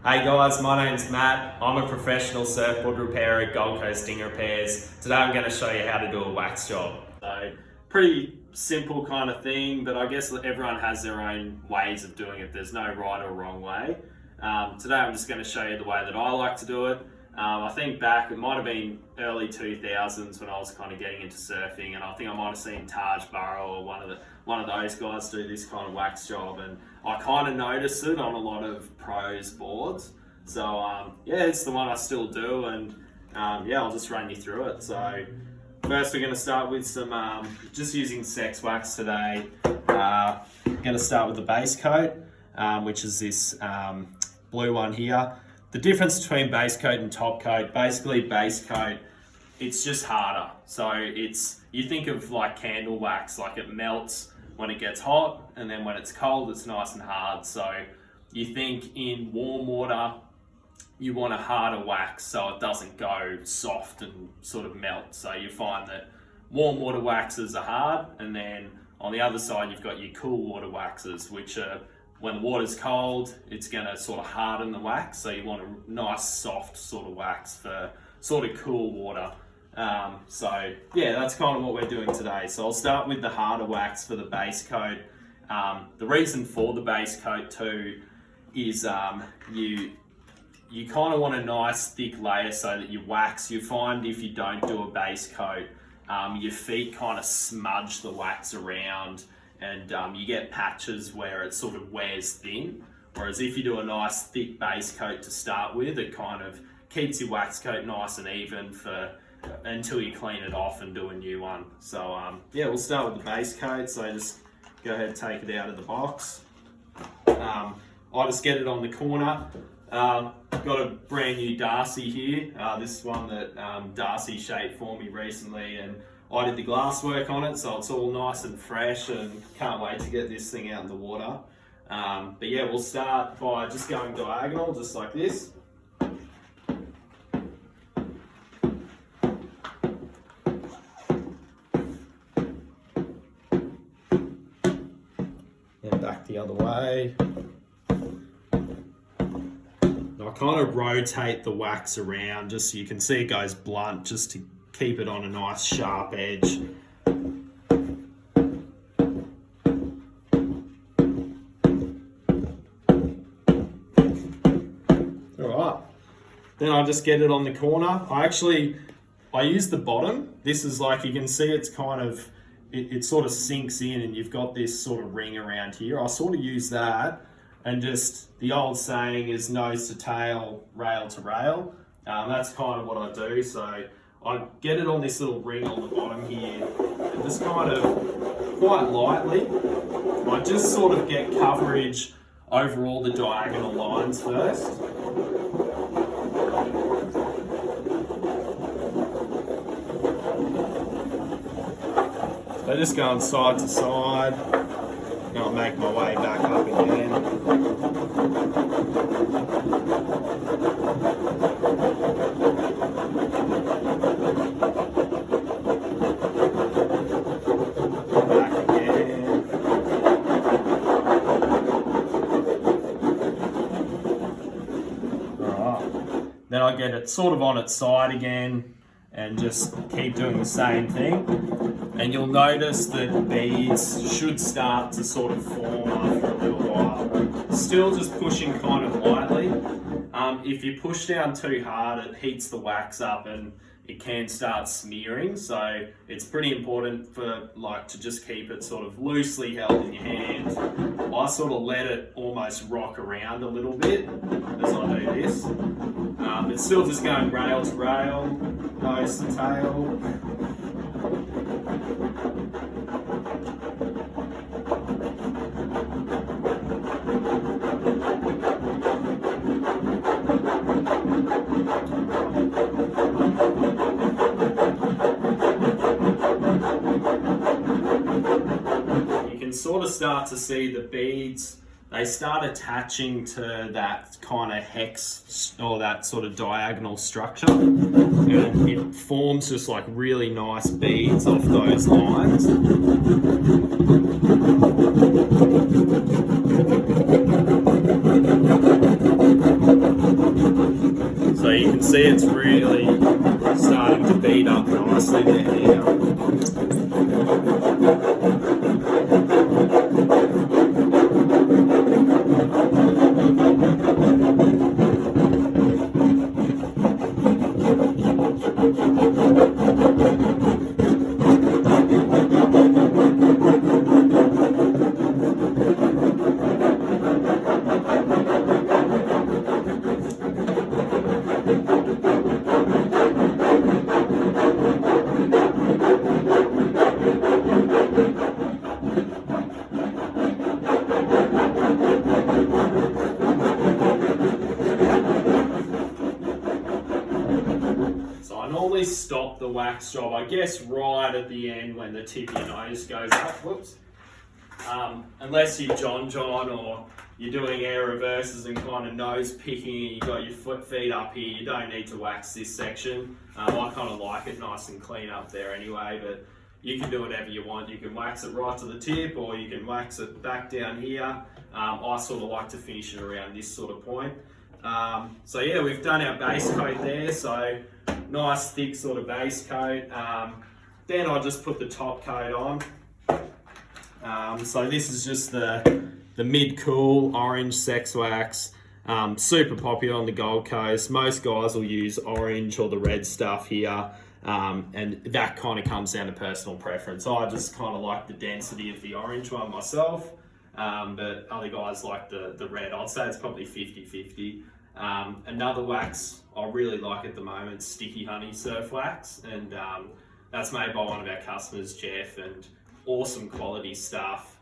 Hey guys, my name's Matt. I'm a professional surfboard repairer at Gold Coast Dinghy Repairs. Today I'm going to show you how to do a wax job. So, pretty simple kind of thing, but I guess everyone has their own ways of doing it. There's no right or wrong way. Today I'm just going to show you the way that I like to do it. I think back, it might have been early 2000s when I was kind of getting into surfing, and I think I might have seen Taj Burrow or one of those guys do this kind of wax job, and I kind of noticed it on a lot of pros boards. So yeah, it's the one I still do, and yeah, I'll just run you through it. So first we're going to start with some just using sex wax today. I'm going to start with the base coat, which is this blue one here. The difference between base coat and top coat, basically base coat, it's just harder. So you think of like candle wax, like it melts when it gets hot, and then when it's cold, it's nice and hard. So you think in warm water, you want a harder wax so it doesn't go soft and sort of melt. So you find that warm water waxes are hard, and then on the other side, you've got your cool water waxes, which are, when the water's cold, it's going to sort of harden the wax. So you want a nice soft sort of wax for sort of cool water. So yeah, that's kind of what we're doing today. So I'll start with the harder wax for the base coat. The reason for the base coat too is you kind of want a nice thick layer so that your wax, you find if you don't do a base coat, your feet kind of smudge the wax around, and you get patches where it sort of wears thin. Whereas if you do a nice thick base coat to start with, it kind of keeps your wax coat nice and even until you clean it off and do a new one. So yeah, we'll start with the base coat. So just go ahead and take it out of the box. I just get it on the corner. Got a brand new Darcy here. This is one that Darcy shaped for me recently, and I did the glass work on it, so it's all nice and fresh, and can't wait to get this thing out in the water. But yeah, we'll start by just going diagonal, just like this. And back the other way. I kind of rotate the wax around just so you can see it goes blunt, just to keep it on a nice sharp edge. Alright, then I just get it on the corner. I use the bottom. This is like, you can see it's kind of, it sort of sinks in, and you've got this sort of ring around here. I sort of use that, and just, the old saying is nose to tail, rail to rail. That's kind of what I do. So I get it on this little ring on the bottom here, and just kind of, quite lightly, I just sort of get coverage over all the diagonal lines first. So just going side to side, and I'll make my way back up again. Then I get it sort of on its side again, and just keep doing the same thing. And you'll notice that the beads should start to sort of form after a little while. Still just pushing kind of lightly. If you push down too hard, it heats the wax up and it can start smearing. So it's pretty important to just keep it sort of loosely held in your hands. I sort of let it almost rock around a little bit as I do this. It's still just going rail to rail, nose to tail. You can sort of start to see the beads, they start attaching to that kind of hex or that sort of diagonal structure, and it forms just like really nice beads off those lines. can see it's really starting to beat up nicely there now. Normally stop the wax job, I guess, right at the end when the tip of your nose goes up. Whoops. Unless you're John or you're doing air reverses and kind of nose picking and you've got your feet up here, you don't need to wax this section. I kind of like it nice and clean up there anyway, but you can do whatever you want. You can wax it right to the tip or you can wax it back down here. I sort of like to finish it around this sort of point. So yeah, we've done our base coat there, so nice thick sort of base coat. Then I just put the top coat on. So this is just the mid-cool orange sex wax. Super popular on the Gold Coast. Most guys will use orange or the red stuff here. And that kind of comes down to personal preference. I just kind of like the density of the orange one myself. But other guys like the red. I'd say it's probably 50-50. Another wax I really like at the moment, Sticky Honey Surf Wax, and that's made by one of our customers, Jeff, and awesome quality stuff.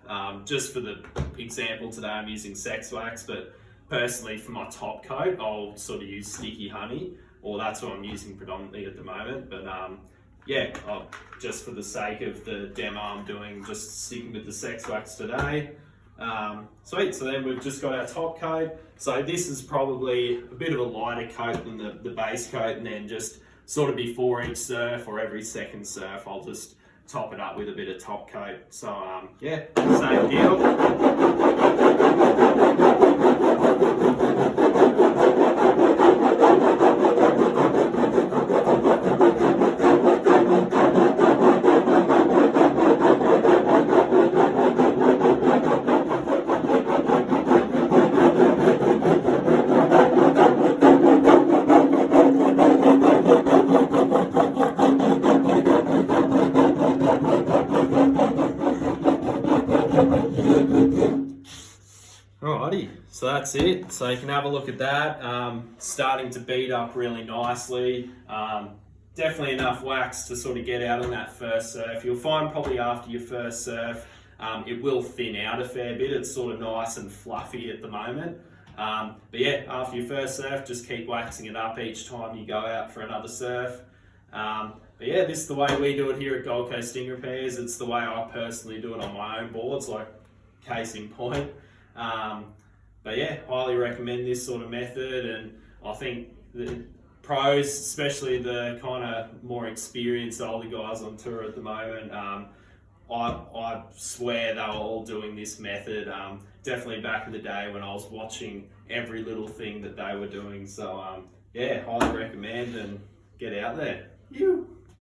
Just for the example today, I'm using Sex Wax, but personally for my top coat, I'll sort of use Sticky Honey, or that's what I'm using predominantly at the moment. But yeah, just for the sake of the demo I'm doing, just sticking with the Sex Wax today. Sweet, so then we've just got our top coat. So this is probably a bit of a lighter coat than the base coat, and then just sort of before each surf or every second surf, I'll just top it up with a bit of top coat. So yeah, same deal. Alrighty, so that's it. So you can have a look at that. Starting to beat up really nicely. Definitely enough wax to sort of get out on that first surf. You'll find probably after your first surf, it will thin out a fair bit. It's sort of nice and fluffy at the moment. But yeah, after your first surf, just keep waxing it up each time you go out for another surf. But yeah, this is the way we do it here at Gold Coast Sting Repairs. It's the way I personally do it on my own boards, like case in point. But yeah, highly recommend this sort of method, and I think the pros, especially the kind of more experienced older guys on tour at the moment, I swear they were all doing this method. Definitely back in the day when I was watching every little thing that they were doing. So yeah, highly recommend and get out there. You.